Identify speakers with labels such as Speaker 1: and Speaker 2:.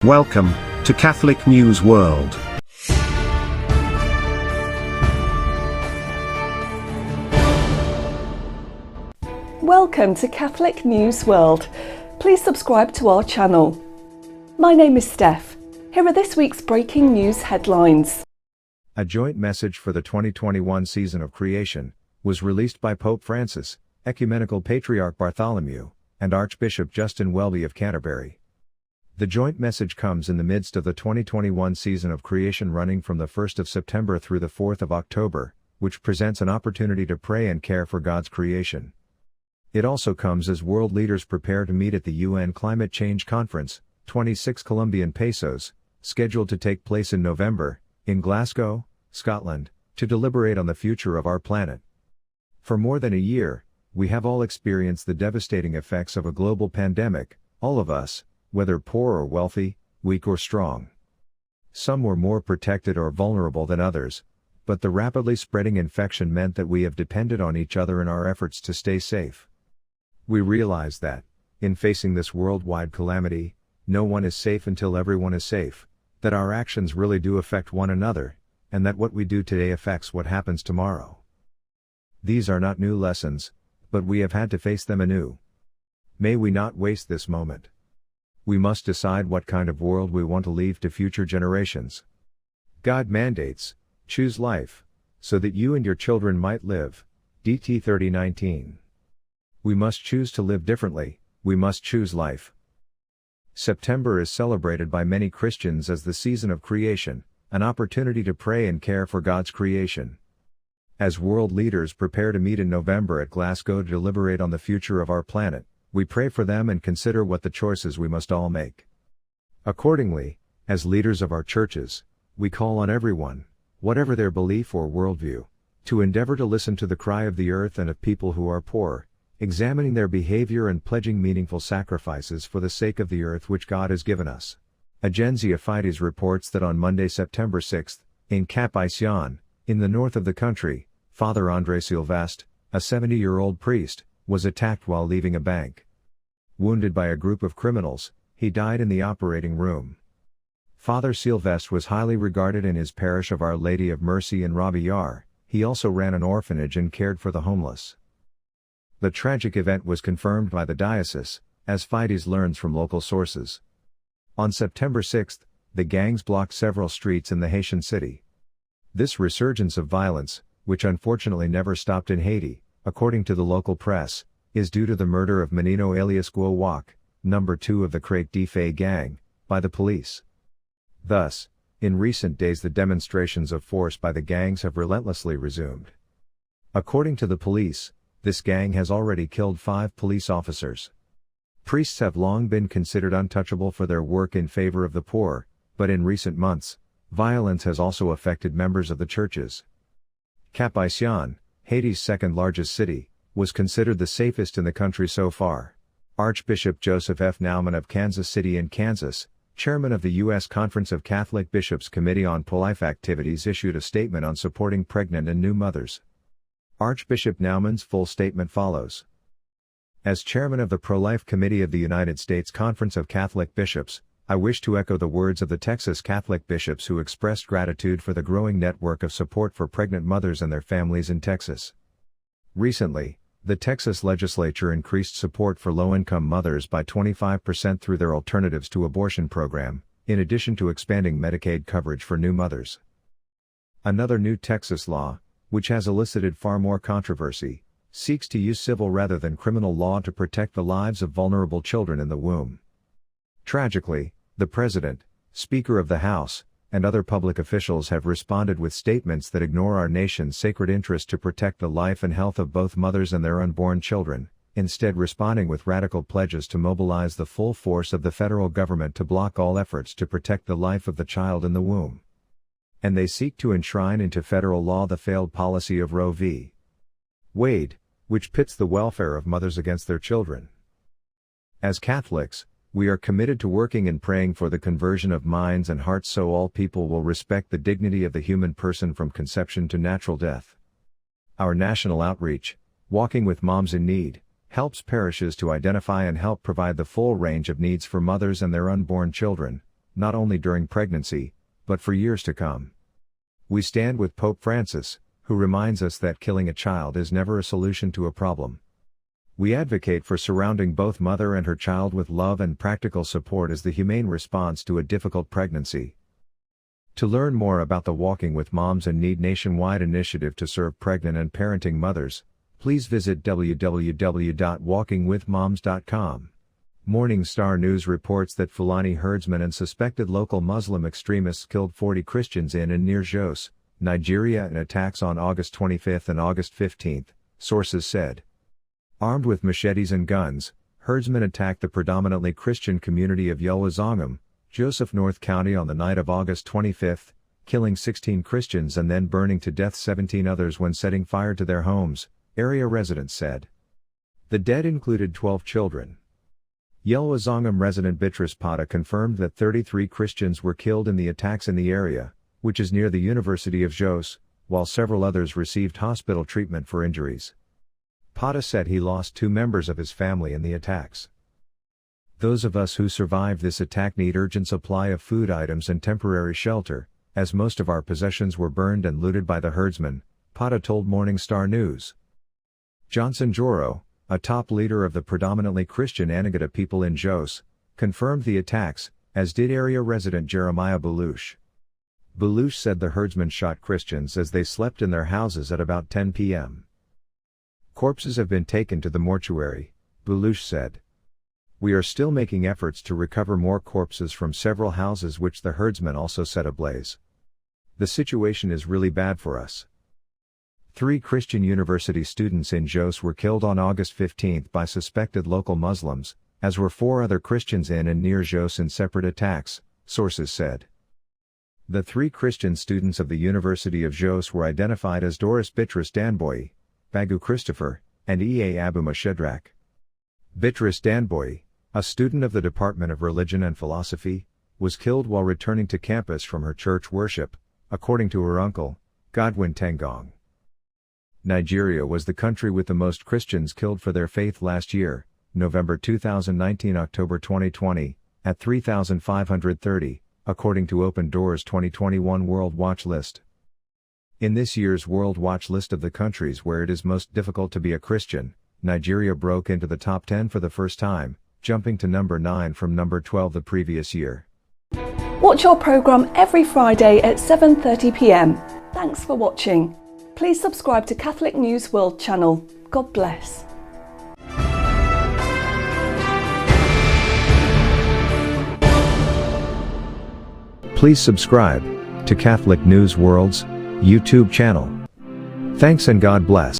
Speaker 1: Welcome to Catholic News World.
Speaker 2: Welcome to Catholic News World. Please subscribe to our channel. My name is Steph. Here are this week's breaking news headlines.
Speaker 3: A joint message for the 2021 season of creation was released by Pope Francis, Ecumenical Patriarch Bartholomew, and Archbishop Justin Welby of Canterbury. The joint message comes in the midst of the 2021 season of creation running from the 1st of September through the 4th of October, which presents an opportunity to pray and care for God's creation. It also comes as world leaders prepare to meet at the UN Climate Change Conference, 26 Colombian pesos, scheduled to take place in November, in Glasgow, Scotland, to deliberate on the future of our planet. For more than a year, we have all experienced the devastating effects of a global pandemic, all of us, whether poor or wealthy, weak or strong. Some were more protected or vulnerable than others, but the rapidly spreading infection meant that we have depended on each other in our efforts to stay safe. We realize that, in facing this worldwide calamity, no one is safe until everyone is safe, that our actions really do affect one another, and that what we do today affects what happens tomorrow. These are not new lessons, but we have had to face them anew. May we not waste this moment. We must decide what kind of world we want to leave to future generations. God mandates, choose life, so that you and your children might live. DT 3019. We must choose to live differently, we must choose life. September is celebrated by many Christians as the season of creation, an opportunity to pray and care for God's creation. As world leaders prepare to meet in November at Glasgow to deliberate on the future of our planet, we pray for them and consider what the choices we must all make. Accordingly, as leaders of our churches, we call on everyone, whatever their belief or worldview, to endeavor to listen to the cry of the earth and of people who are poor, examining their behavior and pledging meaningful sacrifices for the sake of the earth which God has given us. Agenzia Fides reports that on Monday, September 6, in Cap Haitian, in the north of the country, Father André Sylvestre, a 70-year-old priest, was attacked while leaving a bank. Wounded by a group of criminals, he died in the operating room. Father Sylvestre was highly regarded in his parish of Our Lady of Mercy in Robillard. He also ran an orphanage and cared for the homeless. The tragic event was confirmed by the diocese, as Fides learns from local sources. On September 6, the gangs blocked several streets in the Haitian city. This resurgence of violence, which unfortunately never stopped in Haiti, according to the local press, is due to the murder of Menino alias Guo Wak, number 2 of the Crate de Fay gang, by the police. Thus, in recent days the demonstrations of force by the gangs have relentlessly resumed. According to the police, this gang has already killed 5 police officers. Priests have long been considered untouchable for their work in favor of the poor, but in recent months, violence has also affected members of the churches. Cap Haitian, Haiti's second largest city, was considered the safest in the country so far. Archbishop Joseph F. Naumann of Kansas City in Kansas, chairman of the U.S. Conference of Catholic Bishops Committee on ProLife Activities, issued a statement on supporting pregnant and new mothers. Archbishop Naumann's full statement follows. As chairman of the ProLife Committee of the United States Conference of Catholic Bishops, I wish to echo the words of the Texas Catholic bishops who expressed gratitude for the growing network of support for pregnant mothers and their families in Texas. Recently, the Texas legislature increased support for low-income mothers by 25% through their Alternatives to Abortion program, in addition to expanding Medicaid coverage for new mothers. Another new Texas law, which has elicited far more controversy, seeks to use civil rather than criminal law to protect the lives of vulnerable children in the womb. Tragically, the President, Speaker of the House, and other public officials have responded with statements that ignore our nation's sacred interest to protect the life and health of both mothers and their unborn children, instead responding with radical pledges to mobilize the full force of the federal government to block all efforts to protect the life of the child in the womb. And they seek to enshrine into federal law the failed policy of Roe v. Wade, which pits the welfare of mothers against their children. As Catholics, we are committed to working and praying for the conversion of minds and hearts so all people will respect the dignity of the human person from conception to natural death. Our national outreach, Walking with Moms in Need, helps parishes to identify and help provide the full range of needs for mothers and their unborn children, not only during pregnancy, but for years to come. We stand with Pope Francis, who reminds us that killing a child is never a solution to a problem. We advocate for surrounding both mother and her child with love and practical support as the humane response to a difficult pregnancy. To learn more about the Walking with Moms in Need nationwide initiative to serve pregnant and parenting mothers, please visit www.walkingwithmoms.com. Morning Star News reports that Fulani herdsmen and suspected local Muslim extremists killed 40 Christians in and near Jos, Nigeria in attacks on August 25 and August 15, sources said. Armed with machetes and guns, herdsmen attacked the predominantly Christian community of Yelwazongam, Joseph North County on the night of August 25, killing 16 Christians and then burning to death 17 others when setting fire to their homes, area residents said. The dead included 12 children. Yelwazongam resident Beatrice Pata confirmed that 33 Christians were killed in the attacks in the area, which is near the University of Jos, while several others received hospital treatment for injuries. Pata said he lost 2 members of his family in the attacks. Those of us who survived this attack need urgent supply of food items and temporary shelter, as most of our possessions were burned and looted by the herdsmen, Pata told Morning Star News. Johnson Joro, a top leader of the predominantly Christian Anagata people in Jos, confirmed the attacks, as did area resident Jeremiah Belush. Belush said the herdsmen shot Christians as they slept in their houses at about 10 p.m. Corpses have been taken to the mortuary, Belush said. We are still making efforts to recover more corpses from several houses which the herdsmen also set ablaze. The situation is really bad for us. 3 Christian university students in Jos were killed on August 15 by suspected local Muslims, as were 4 other Christians in and near Jos in separate attacks, sources said. The 3 Christian students of the University of Jos were identified as Doris Beatrice Danboy, Bagu Christopher, and E.A. Abuma Shedrack. Beatrice Danboy, a student of the Department of Religion and Philosophy, was killed while returning to campus from her church worship, according to her uncle, Godwin Tengong. Nigeria was the country with the most Christians killed for their faith last year, November 2019–October 2020, at 3,530, according to Open Doors' 2021 World Watch List. In this year's World Watch List of the countries where it is most difficult to be a Christian, Nigeria broke into the top 10 for the first time, jumping to number 9 from number 12 the previous year.
Speaker 2: Watch our programme every Friday at 7:30 p.m. Thanks for watching. Please subscribe to Catholic News World channel. God bless.
Speaker 3: Please subscribe to Catholic News World's YouTube channel. Thanks and God bless.